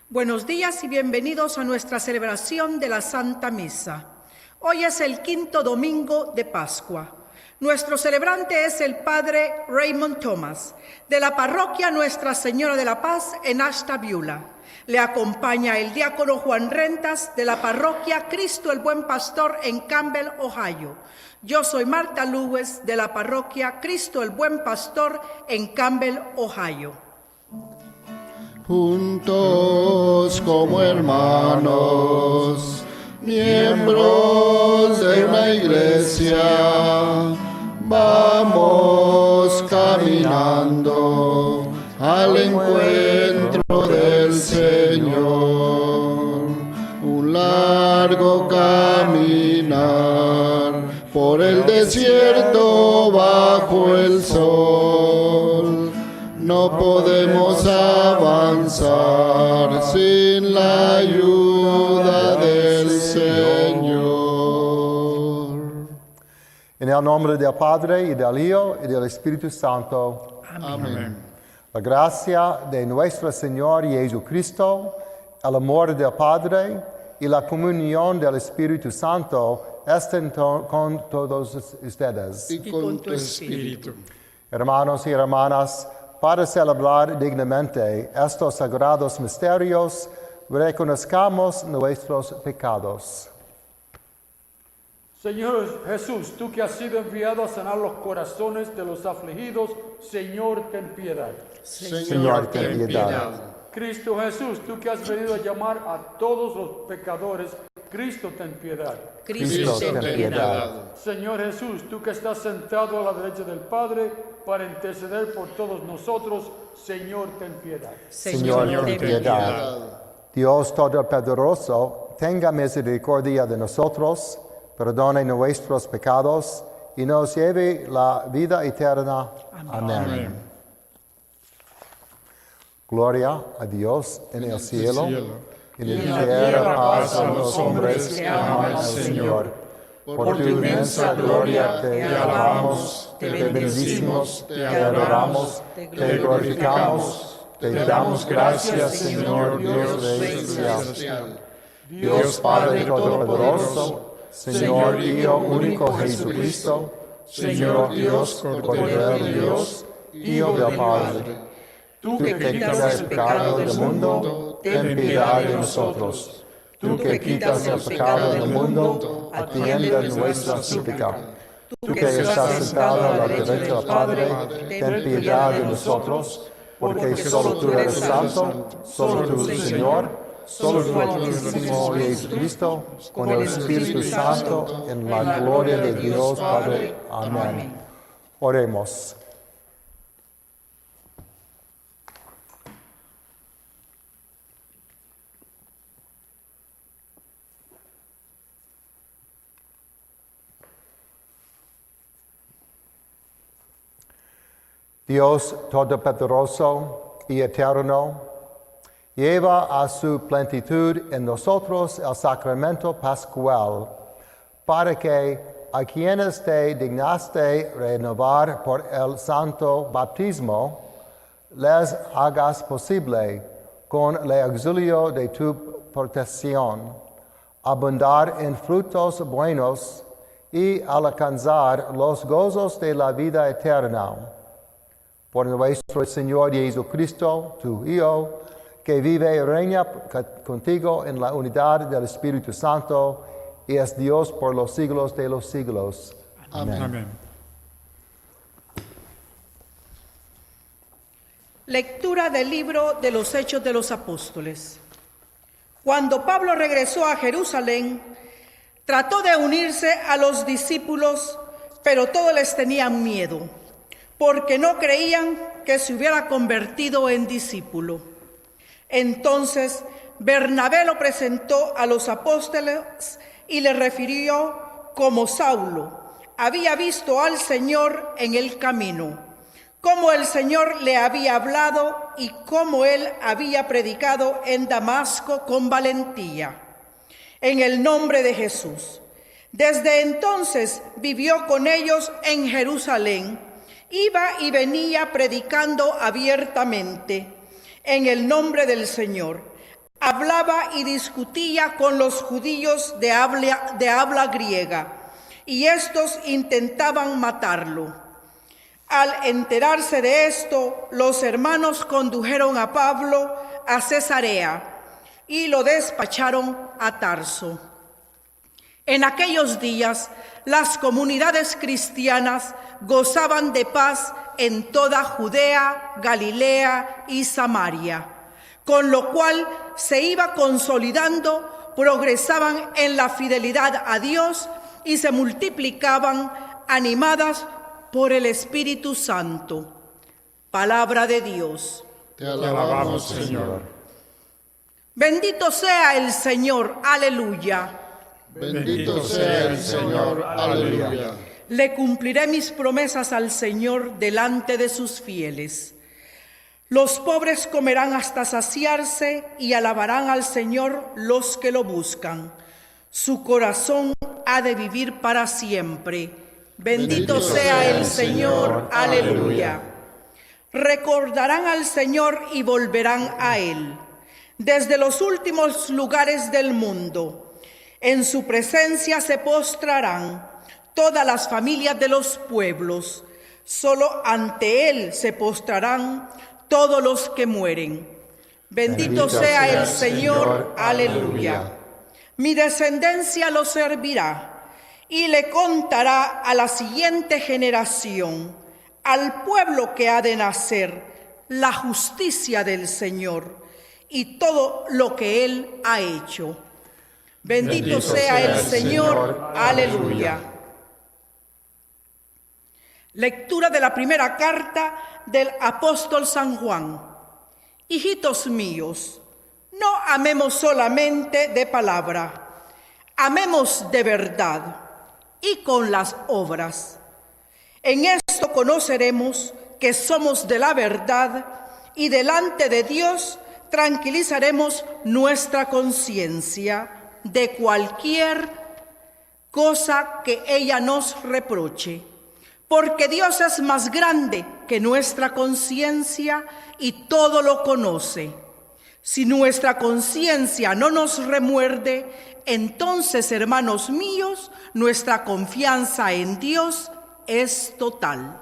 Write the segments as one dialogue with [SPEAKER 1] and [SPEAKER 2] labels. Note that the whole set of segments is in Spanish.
[SPEAKER 1] Buenos días y bienvenidos a nuestra celebración de la Santa Misa. Hoy es el quinto domingo de Pascua. Nuestro celebrante es el Padre Raymond de la parroquia Nuestra Señora de la Paz en Ashtabula. Le acompaña el diácono Juan Rentas de la parroquia Cristo el Buen Pastor en Campbell, Ohio. Yo soy Marta de la parroquia Cristo el Buen Pastor en Campbell, Ohio.
[SPEAKER 2] Juntos como hermanos, miembros de una iglesia, vamos caminando al encuentro del Señor. Un largo caminar por el desierto bajo el sol. No podemos avanzar sin la ayuda del Señor.
[SPEAKER 3] En el nombre del Padre, y del Hijo, y del Espíritu Santo.
[SPEAKER 2] Amén.
[SPEAKER 3] La gracia de nuestro Señor Jesucristo, el amor del Padre y la comunión del Espíritu Santo estén con todos ustedes.
[SPEAKER 2] Y con tu espíritu.
[SPEAKER 3] Hermanos y hermanas, para celebrar dignamente estos sagrados misterios, reconozcamos nuestros pecados.
[SPEAKER 4] Señor Jesús, tú que has sido enviado a sanar los corazones de los afligidos, Señor, ten piedad.
[SPEAKER 3] Señor, ten piedad.
[SPEAKER 4] Cristo Jesús, tú que has venido a llamar a todos los pecadores, Cristo, ten piedad.
[SPEAKER 3] Cristo, ten piedad.
[SPEAKER 4] Señor Jesús, tú que estás sentado a la derecha del Padre para interceder por todos nosotros, Señor, ten piedad.
[SPEAKER 3] Señor, ten piedad. Dios Todopoderoso, tenga misericordia de nosotros, perdone nuestros pecados y nos lleve la vida eterna. Amén. Gloria a Dios en el cielo, en la tierra paz a los hombres que aman al Señor. Por tu inmensa gloria te alabamos, te bendecimos, te adoramos, te glorificamos, te damos gracias, Señor Dios Rey celestial. Dios Padre Todopoderoso, Señor Hijo único Jesucristo, Señor Dios, Cordero de Dios, Hijo del Padre. Tú que quitas el pecado del mundo, ten piedad de nosotros. Tú que quitas el pecado del mundo, atiende nuestra súplica. Tú que estás sentado a la derecha del Padre, ten piedad de nosotros, porque solo tú eres santo, solo tú, Señor, solo tú, Altísimo Jesucristo, con el Espíritu Santo, en la gloria de Dios Padre. Amén. Oremos. Dios Todopoderoso y Eterno, lleva a su plenitud en nosotros el sacramento pascual, para que a quienes te dignaste renovar por el santo bautismo, les hagas posible, con el auxilio de tu protección, abundar en frutos buenos y alcanzar los gozos de la vida eterna. Por nuestro Señor Jesucristo, tu Hijo, que vive y reina contigo en la unidad del Espíritu Santo, y es Dios por los siglos de los siglos. Amén.
[SPEAKER 4] Amén.
[SPEAKER 1] Lectura del libro de los Hechos de los Apóstoles. Cuando Pablo regresó a Jerusalén, trató de unirse a los discípulos, pero todos les tenían miedo, porque no creían que se hubiera convertido en discípulo. Entonces Bernabé lo presentó a los apóstoles y le refirió cómo Saulo había visto al Señor en el camino, cómo el Señor le había hablado y cómo él había predicado en Damasco con valentía, en el nombre de Jesús. Desde entonces vivió con ellos en Jerusalén. Iba y venía predicando abiertamente en el nombre del Señor, hablaba y discutía con los judíos de habla griega, y estos intentaban matarlo. Al enterarse de esto, los hermanos condujeron a Pablo a Cesarea y lo despacharon a Tarso. En aquellos días, las comunidades cristianas gozaban de paz en toda Judea, Galilea y Samaria, con lo cual se iba consolidando, progresaban en la fidelidad a Dios y se multiplicaban, animadas por el Espíritu Santo. Palabra de Dios.
[SPEAKER 2] Te alabamos, Señor.
[SPEAKER 1] Bendito sea el Señor, aleluya.
[SPEAKER 2] Bendito sea el Señor, aleluya.
[SPEAKER 1] Le cumpliré mis promesas al Señor delante de sus fieles. Los pobres comerán hasta saciarse y alabarán al Señor los que lo buscan. Su corazón ha de vivir para siempre. Bendito sea el Señor, aleluya. Recordarán al Señor y volverán a Él. Desde los últimos lugares del mundo, en su presencia se postrarán todas las familias de los pueblos. Solo ante Él se postrarán todos los que mueren. Bendito sea el Señor, aleluya. Mi descendencia lo servirá y le contará a la siguiente generación, al pueblo que ha de nacer, la justicia del Señor y todo lo que Él ha hecho. Bendito sea el Señor, aleluya. Lectura de la primera carta del apóstol San Juan. Hijitos míos, no amemos solamente de palabra, amemos de verdad y con las obras. En esto conoceremos que somos de la verdad y delante de Dios tranquilizaremos nuestra conciencia de cualquier cosa que ella nos reproche, porque Dios es más grande que nuestra conciencia y todo lo conoce. Si nuestra conciencia no nos remuerde, entonces, hermanos míos, nuestra confianza en Dios es total.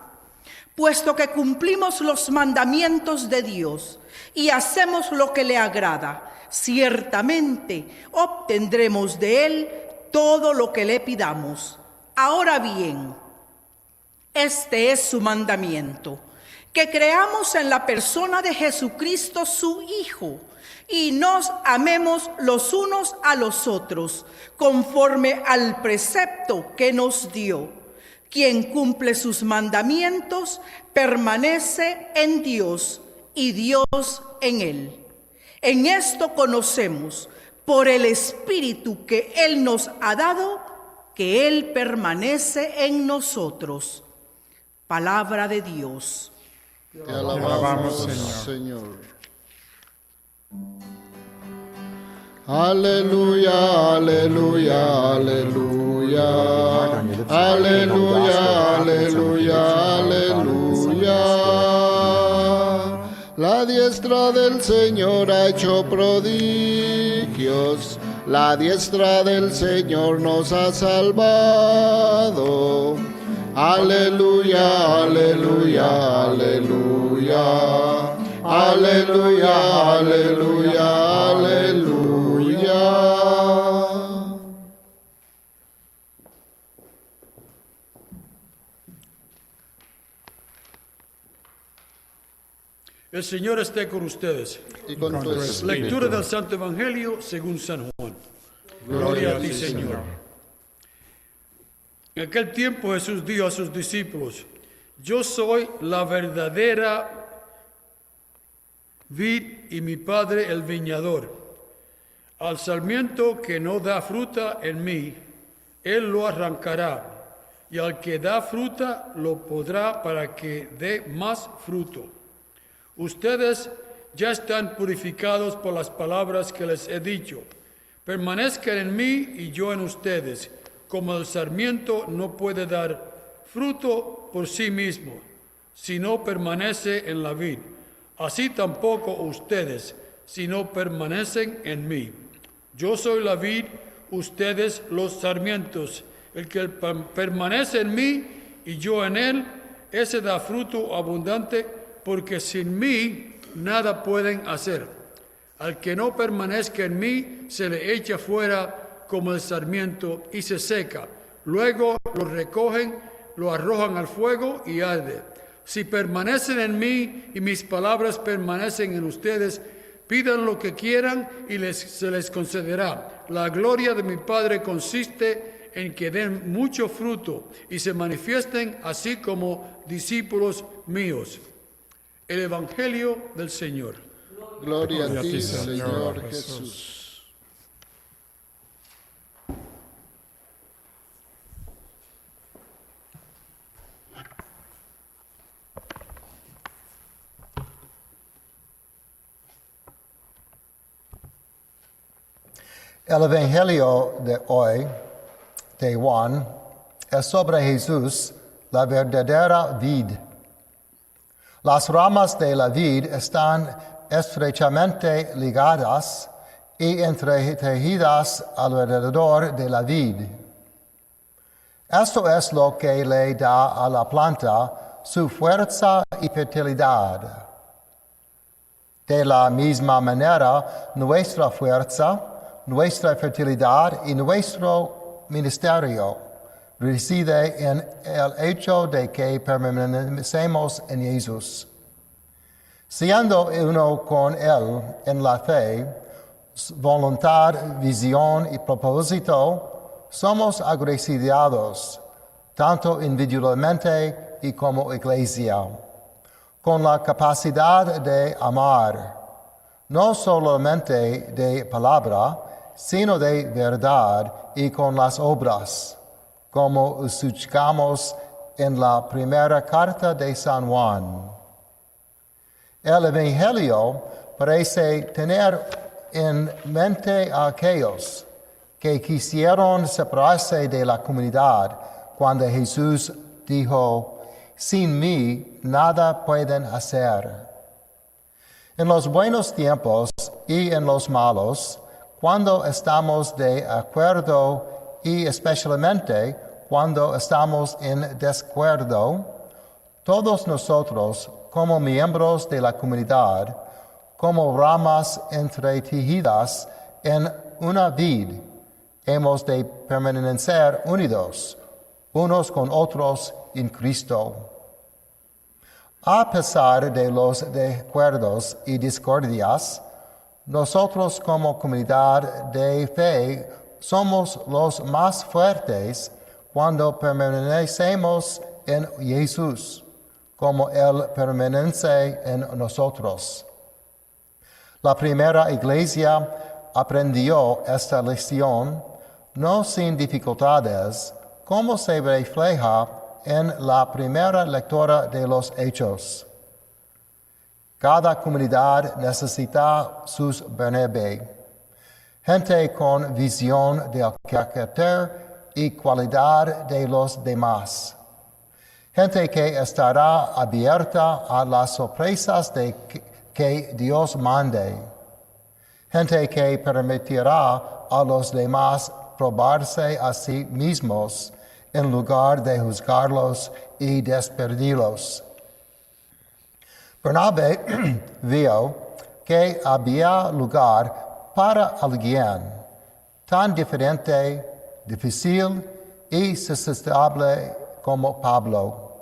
[SPEAKER 1] Puesto que cumplimos los mandamientos de Dios y hacemos lo que le agrada, ciertamente obtendremos de Él todo lo que le pidamos. Ahora bien, este es su mandamiento, que creamos en la persona de Jesucristo, su Hijo, y nos amemos los unos a los otros, conforme al precepto que nos dio. Quien cumple sus mandamientos permanece en Dios y Dios en él. En esto conocemos, por el Espíritu que Él nos ha dado, que Él permanece en nosotros. Palabra de Dios.
[SPEAKER 2] Te alabamos, Señor. Aleluya, aleluya, aleluya. Aleluya, aleluya, aleluya. La diestra del Señor ha hecho prodigios. La diestra del Señor nos ha salvado. Aleluya, aleluya, aleluya. Aleluya, aleluya, aleluya.
[SPEAKER 4] El Señor esté con ustedes.
[SPEAKER 2] Y con tu espíritu.
[SPEAKER 4] Lectura del Santo Evangelio según San Juan. Gloria a ti, Señor. En aquel tiempo Jesús dijo a sus discípulos: yo soy la verdadera vid y mi Padre el viñador. Al sarmiento que no da fruta en mí, Él lo arrancará, y al que da fruta lo podrá para que dé más fruto. Ustedes ya están purificados por las palabras que les he dicho. Permanezcan en mí y yo en ustedes. Como el sarmiento no puede dar fruto por sí mismo, si no permanece en la vid, así tampoco ustedes, si no permanecen en mí. Yo soy la vid, ustedes los sarmientos. El que permanece en mí y yo en él, ese da fruto abundante, porque sin mí nada pueden hacer. Al que no permanezca en mí, se le echa fuera como el sarmiento y se seca. Luego lo recogen, lo arrojan al fuego y arde. Si permanecen en mí y mis palabras permanecen en ustedes, pidan lo que quieran y se les concederá. La gloria de mi Padre consiste en que den mucho fruto y se manifiesten así como discípulos míos. El Evangelio del Señor.
[SPEAKER 2] Gloria a ti, Señor Jesús.
[SPEAKER 3] El Evangelio de hoy, de Juan, es sobre Jesús, la verdadera vid. Las ramas de la vid están estrechamente ligadas y entretejidas alrededor de la vid. Esto es lo que le da a la planta su fuerza y fertilidad. De la misma manera, nuestra fuerza, nuestra fertilidad y nuestro ministerio reside en el hecho de que permanecemos en Jesús. Siendo uno con Él en la fe, voluntad, visión y propósito, somos agraciados, tanto individualmente y como iglesia, con la capacidad de amar, no solamente de palabra, sino de verdad y con las obras, como escuchamos en la primera carta de San Juan. El Evangelio parece tener en mente a aquellos que quisieron separarse de la comunidad cuando Jesús dijo, sin mí nada pueden hacer. En los buenos tiempos y en los malos, cuando estamos de acuerdo y especialmente cuando estamos en desacuerdo, todos nosotros, como miembros de la comunidad, como ramas entretejidas en una vid, hemos de permanecer unidos, unos con otros en Cristo. A pesar de los desacuerdos y discordias, nosotros como comunidad de fe somos los más fuertes cuando permanecemos en Jesús, como Él permanece en nosotros. La primera iglesia aprendió esta lección, no sin dificultades, como se refleja en la primera lectura de los Hechos. Cada comunidad necesita sus Bernabé, gente con visión del carácter y cualidad de los demás, gente que estará abierta a las sorpresas que Dios mande, gente que permitirá a los demás probarse a sí mismos en lugar de juzgarlos y despedirlos. Bernabé vio que había lugar para alguien tan diferente, difícil y insostenible como Pablo.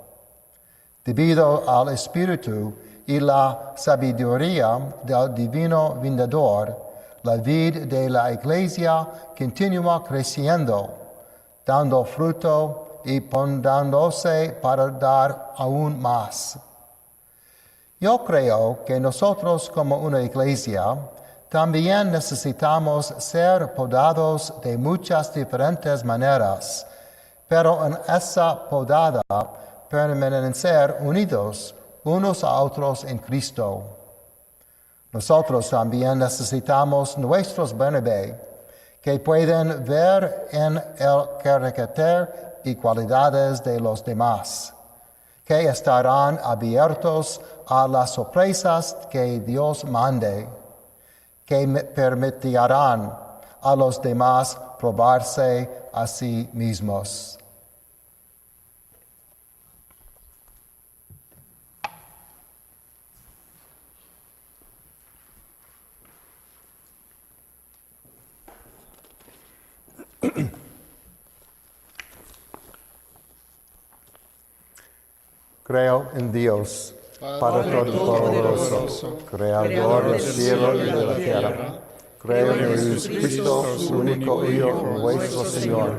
[SPEAKER 3] Debido al Espíritu y la sabiduría del Divino Vendedor, la vid de la Iglesia continúa creciendo, dando fruto y pondándose para dar aún más. Yo creo que nosotros como una iglesia también necesitamos ser podados de muchas diferentes maneras, pero en esa podada permanecer unidos unos a otros en Cristo. Nosotros también necesitamos nuestros Bernabé, que pueden ver en el carácter y cualidades de los demás, que estarán abiertos a las sorpresas que Dios mande, que permitirán a los demás probarse a sí mismos. Creo en Dios, Padre Todopoderoso, Creador del cielo y de la tierra. Creo en Jesucristo, su único Hijo, nuestro Señor,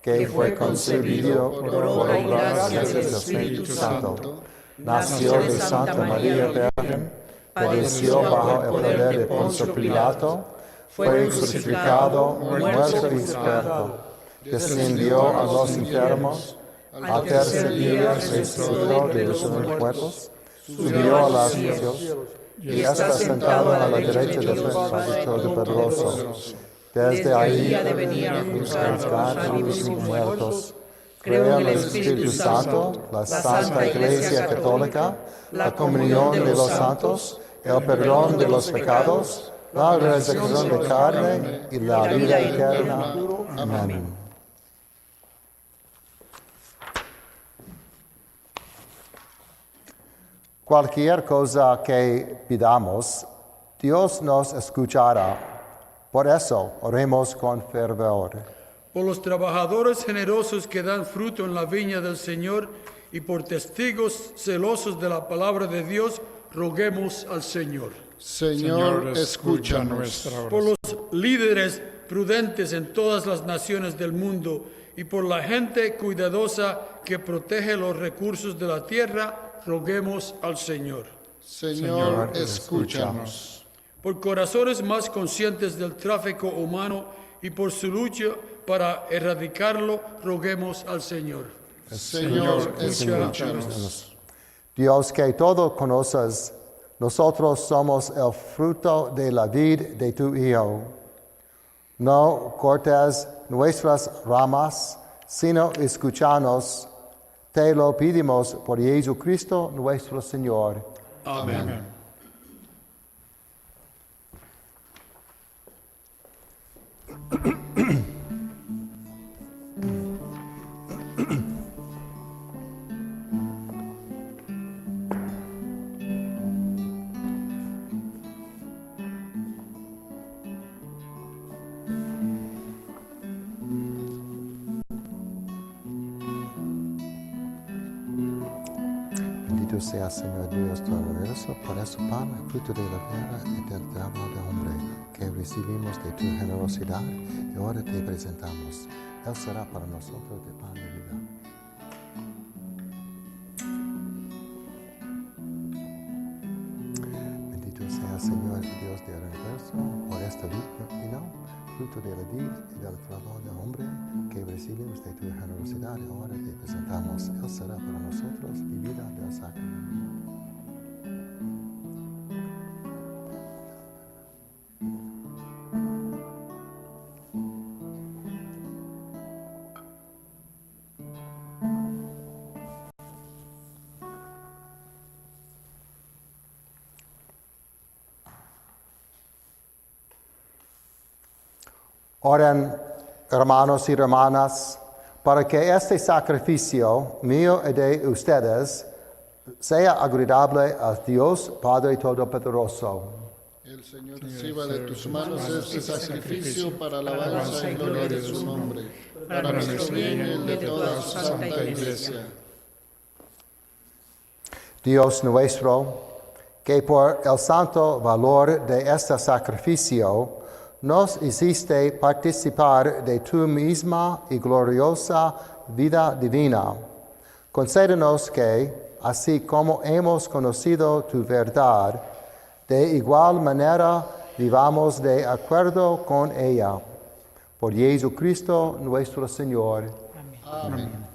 [SPEAKER 3] que fue concebido por obra y gracia del Espíritu Santo. Nació de Santa María Virgen, padeció bajo el poder de Poncio Pilato, fue crucificado, muerto y sepultado, descendió a los enfermos, al tercer día resucitó de los muertos, subió a los cielos y está sentado a la derecha de Padre Todopoderoso. Desde ahí de venir a juzgar a vivos y muertos. Creo en el Espíritu Santo, la Santa Iglesia Católica, la comunión de los santos, el perdón de los pecados, la resurrección de carne y la vida eterna. Amén. Cualquier cosa que pidamos, Dios nos escuchará. Por eso, oremos con fervor.
[SPEAKER 4] Por los trabajadores generosos que dan fruto en la viña del Señor y por testigos celosos de la palabra de Dios, roguemos al Señor.
[SPEAKER 2] Señor, escucha nuestra oración.
[SPEAKER 4] Por los líderes prudentes en todas las naciones del mundo y por la gente cuidadosa que protege los recursos de la tierra, roguemos al Señor.
[SPEAKER 2] Señor, escúchanos.
[SPEAKER 4] Por corazones más conscientes del tráfico humano y por su lucha para erradicarlo, roguemos al Señor.
[SPEAKER 2] Señor, escúchanos.
[SPEAKER 3] Dios que todo conoces, nosotros somos el fruto de la vid de tu Hijo. No cortes nuestras ramas, sino escúchanos. Te lo pedimos por Jesucristo nuestro Señor.
[SPEAKER 4] Amén.
[SPEAKER 3] Bendito sea Señor Dios Todopoderoso, por eso pan, fruto de la tierra y del trabajo del hombre, que recibimos de tu generosidad y ahora te presentamos. Él será para nosotros de pan de vida. Bendito sea Señor Dios del universo, por este vino, fruto de la vid y del trabajo del hombre, que recibimos de tu generosidad y ahora te presentamos. Él será para nosotros vivida del sacramento. Oren, hermanos y hermanas, para que este sacrificio mío y de ustedes sea agradable a Dios Padre Todopoderoso.
[SPEAKER 2] El Señor reciba de tus manos este sacrificio para la alabanza y gloria de su nombre, para nuestro bien y el de toda su santa Iglesia.
[SPEAKER 3] Dios nuestro, que por el santo valor de este sacrificio nos hiciste participar de tu misma y gloriosa vida divina. Concédenos que, así como hemos conocido tu verdad, de igual manera vivamos de acuerdo con ella. Por Jesucristo nuestro Señor.
[SPEAKER 2] Amén.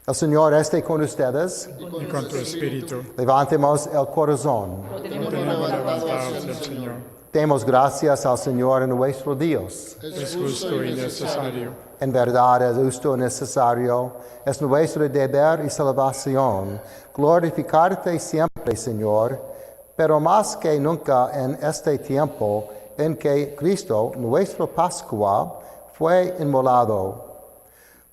[SPEAKER 3] El Señor esté con ustedes.
[SPEAKER 2] Y con tu espíritu.
[SPEAKER 3] Levantemos el corazón.
[SPEAKER 2] Tenemos levantado hacia el Señor.
[SPEAKER 3] Demos gracias al Señor nuestro Dios.
[SPEAKER 2] Es justo y necesario.
[SPEAKER 3] En verdad es justo y necesario. Es nuestro deber y salvación glorificarte siempre, Señor, pero más que nunca en este tiempo en que Cristo, nuestro Pascua, fue inmolado.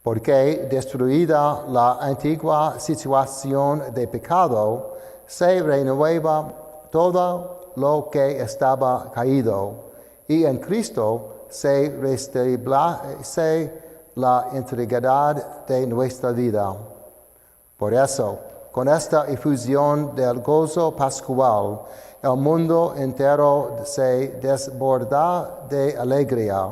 [SPEAKER 3] Porque destruida la antigua situación de pecado, se renueva todo lo que estaba caído, y en Cristo se restablece la integridad de nuestra vida. Por eso, con esta efusión del gozo pascual, el mundo entero se desborda de alegría,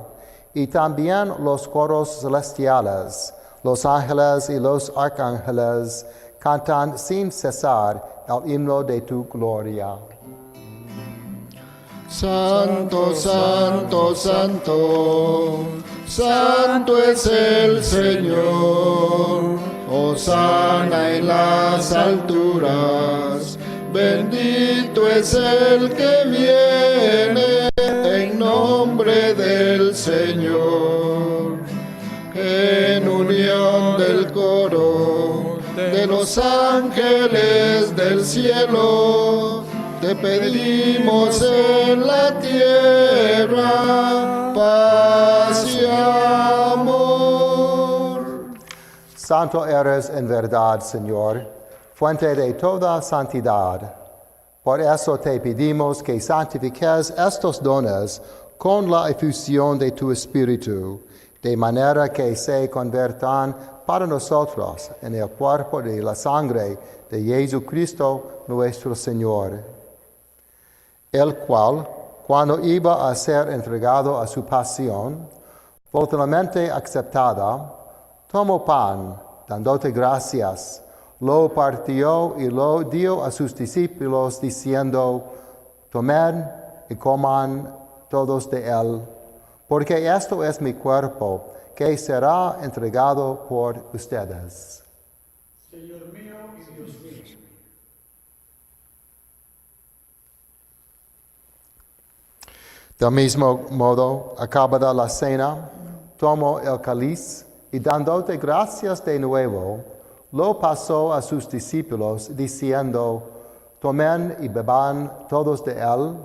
[SPEAKER 3] y también los coros celestiales, los ángeles y los arcángeles cantan sin cesar el himno de tu gloria.
[SPEAKER 2] Santo, santo, santo, santo es el Señor. Hosana en las alturas, bendito es el que viene en nombre del Señor. En unión del coro de los ángeles del cielo, te pedimos en la tierra paz y amor.
[SPEAKER 3] Santo eres en verdad, Señor, fuente de toda santidad. Por eso te pedimos que santifiques estos dones con la efusión de tu Espíritu, de manera que se conviertan para nosotros en el cuerpo y la sangre de Jesucristo nuestro Señor, el cual, cuando iba a ser entregado a su pasión, voluntariamente aceptada, tomó pan, dándote gracias, lo partió y lo dio a sus discípulos, diciendo, tomen y coman todos de él, porque esto es mi cuerpo, que será entregado por ustedes.
[SPEAKER 4] Señor mío y Dios mío.
[SPEAKER 3] Del mismo modo, acabada la cena, tomó el cáliz y dándote gracias de nuevo, lo pasó a sus discípulos, diciendo, tomen y beban todos de él,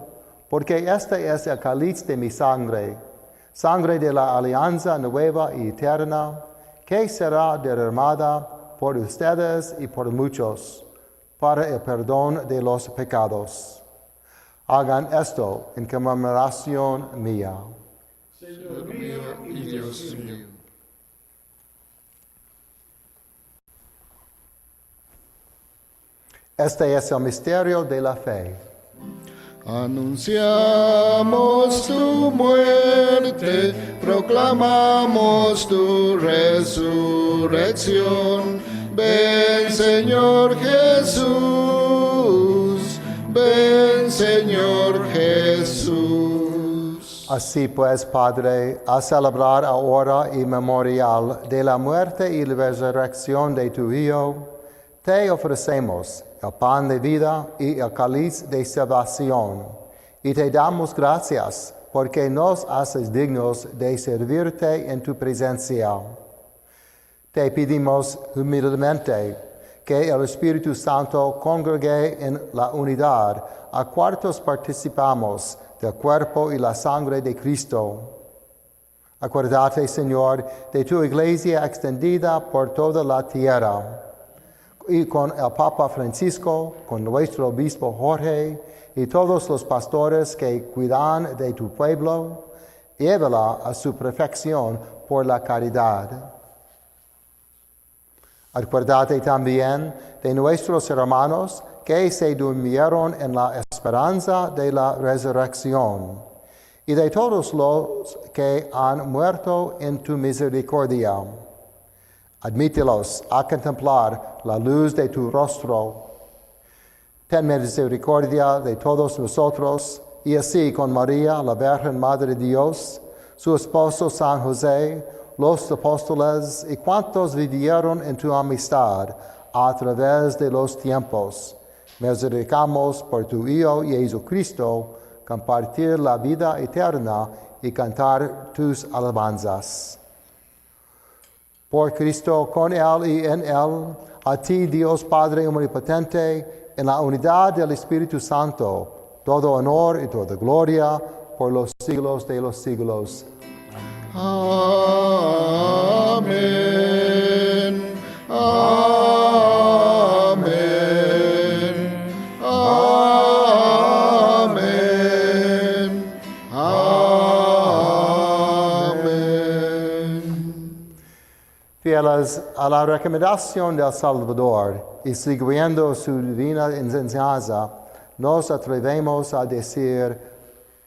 [SPEAKER 3] porque este es el cáliz de mi sangre, sangre de la alianza nueva y eterna, que será derramada por ustedes y por muchos, para el perdón de los pecados. Hagan esto en conmemoración mía.
[SPEAKER 4] Señor mío y Dios mío.
[SPEAKER 3] Este es el misterio de la fe.
[SPEAKER 2] Anunciamos tu muerte, proclamamos tu resurrección. Ven, Señor Jesús, ven, Señor Jesús.
[SPEAKER 3] Así pues, Padre, a celebrar ahora y memorial de la muerte y la resurrección de tu Hijo, te ofrecemos el pan de vida y el cáliz de salvación, y te damos gracias porque nos haces dignos de servirte en tu presencia. Te pedimos humildemente que el Espíritu Santo congregue en la unidad a cuantos participamos del cuerpo y la sangre de Cristo. Acuérdate, Señor, de tu iglesia extendida por toda la tierra, y con el Papa Francisco, con nuestro obispo Jorge, y todos los pastores que cuidan de tu pueblo, llévala a su perfección por la caridad. Acuérdate también de nuestros hermanos que se durmieron en la esperanza de la resurrección, y de todos los que han muerto en tu misericordia. Admítelos a contemplar la luz de tu rostro. Ten misericordia de todos nosotros, y así con María, la Virgen Madre de Dios, su esposo San José, los apóstoles y cuantos vivieron en tu amistad a través de los tiempos, misericordiamos por tu Hijo Jesucristo, compartir la vida eterna y cantar tus alabanzas. Por Cristo, con Él y en Él, a ti, Dios Padre Omnipotente, en la unidad del Espíritu Santo, todo honor y toda gloria por los siglos de los siglos.
[SPEAKER 2] Amén. Amén. Amén. Amén.
[SPEAKER 3] Fieles a la recomendación del Salvador y siguiendo su divina enseñanza, nos atrevemos a decir: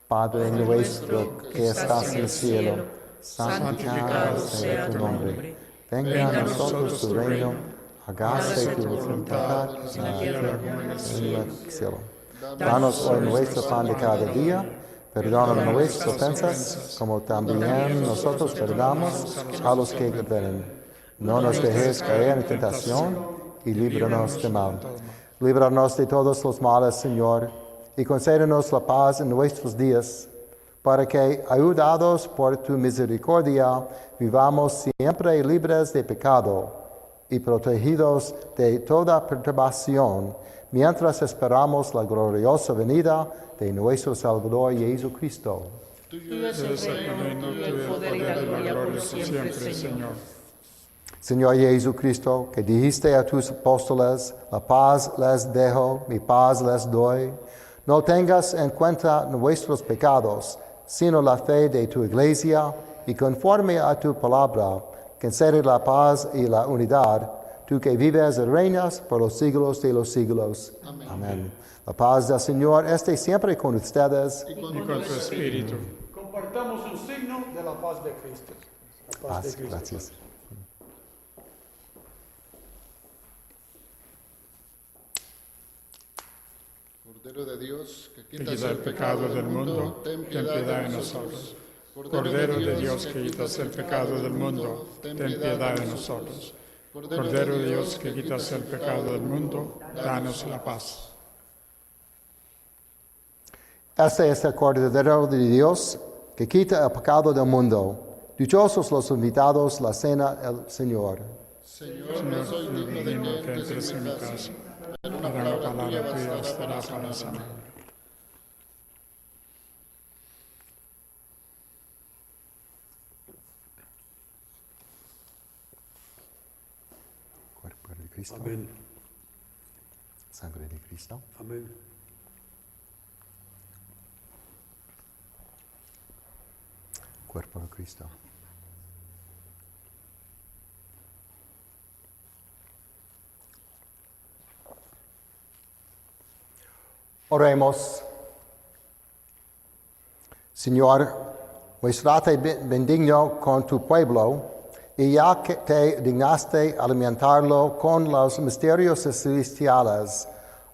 [SPEAKER 3] Padre nuestro que estás en el cielo, santificado sea tu nombre. Venga a nosotros tu reino, hágase tu voluntad en la tierra como en el cielo. Danos hoy nuestro pan de cada día, perdona nuestras ofensas, como también nosotros perdonamos a los que ofenden. No nos dejes caer en tentación y líbranos de mal. Líbranos de todos los males, Señor, y concédenos la paz en nuestros días, para que, ayudados por tu misericordia, vivamos siempre libres de pecado y protegidos de toda perturbación, mientras esperamos la gloriosa venida de nuestro Salvador Jesucristo.
[SPEAKER 5] Tuyo es el reino, tuyo el poder y la gloria por siempre, Señor.
[SPEAKER 3] Señor Jesucristo, que dijiste a tus apóstoles: la paz les dejo, mi paz les doy, no tengas en cuenta nuestros pecados, sino la fe de tu iglesia, y conforme a tu palabra, concede la paz y la unidad, tú que vives y reinas por los siglos de los siglos. Amén. Amén. La paz del Señor esté siempre con ustedes.
[SPEAKER 5] Y con tu espíritu.
[SPEAKER 4] Compartamos un signo de la paz de Cristo. La paz de Cristo.
[SPEAKER 3] Gracias.
[SPEAKER 2] Cordero de Dios, que
[SPEAKER 5] Que quita el pecado del mundo, ten piedad de nosotros. Cordero de Dios, que quitas el pecado del mundo, ten piedad de nosotros. Cordero de Dios, que quitas el pecado del mundo, danos la paz.
[SPEAKER 3] Este es el Cordero de Dios que quita el pecado del mundo. Dichosos los invitados a la cena del Señor.
[SPEAKER 2] Señor, no soy digno de que entres en mi casa, pero una palabra tuya bastará para sanar.
[SPEAKER 3] Cuerpo de Cristo.
[SPEAKER 4] Amén.
[SPEAKER 3] Sangre de Cristo.
[SPEAKER 4] Amén.
[SPEAKER 3] Cuerpo de Cristo. Oremos. Señor, muéstrate benigno con tu pueblo, y ya que te dignaste alimentarlo con los misterios celestiales,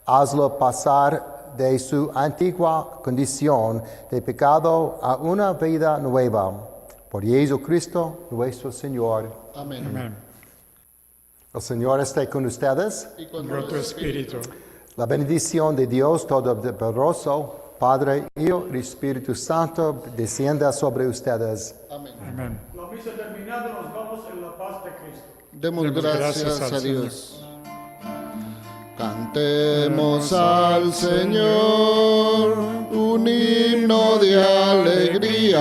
[SPEAKER 3] hazlo pasar de su antigua condición de pecado a una vida nueva. Por Jesucristo nuestro Señor.
[SPEAKER 2] Amén.
[SPEAKER 5] Amén.
[SPEAKER 3] El Señor esté con ustedes.
[SPEAKER 2] Y con
[SPEAKER 5] Con tu espíritu.
[SPEAKER 3] La bendición de Dios Todopoderoso, Padre, Hijo y Espíritu Santo, descienda sobre ustedes.
[SPEAKER 2] Amén.
[SPEAKER 5] Amén.
[SPEAKER 4] La misa terminada, nos vamos en la paz de Cristo.
[SPEAKER 2] Demos
[SPEAKER 5] Demos
[SPEAKER 2] gracias
[SPEAKER 5] gracias
[SPEAKER 2] a
[SPEAKER 5] al
[SPEAKER 2] Dios. Cantemos al Señor un himno de alegría,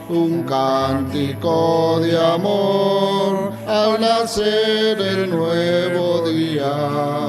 [SPEAKER 2] un cántico de amor al nacer el nuevo día.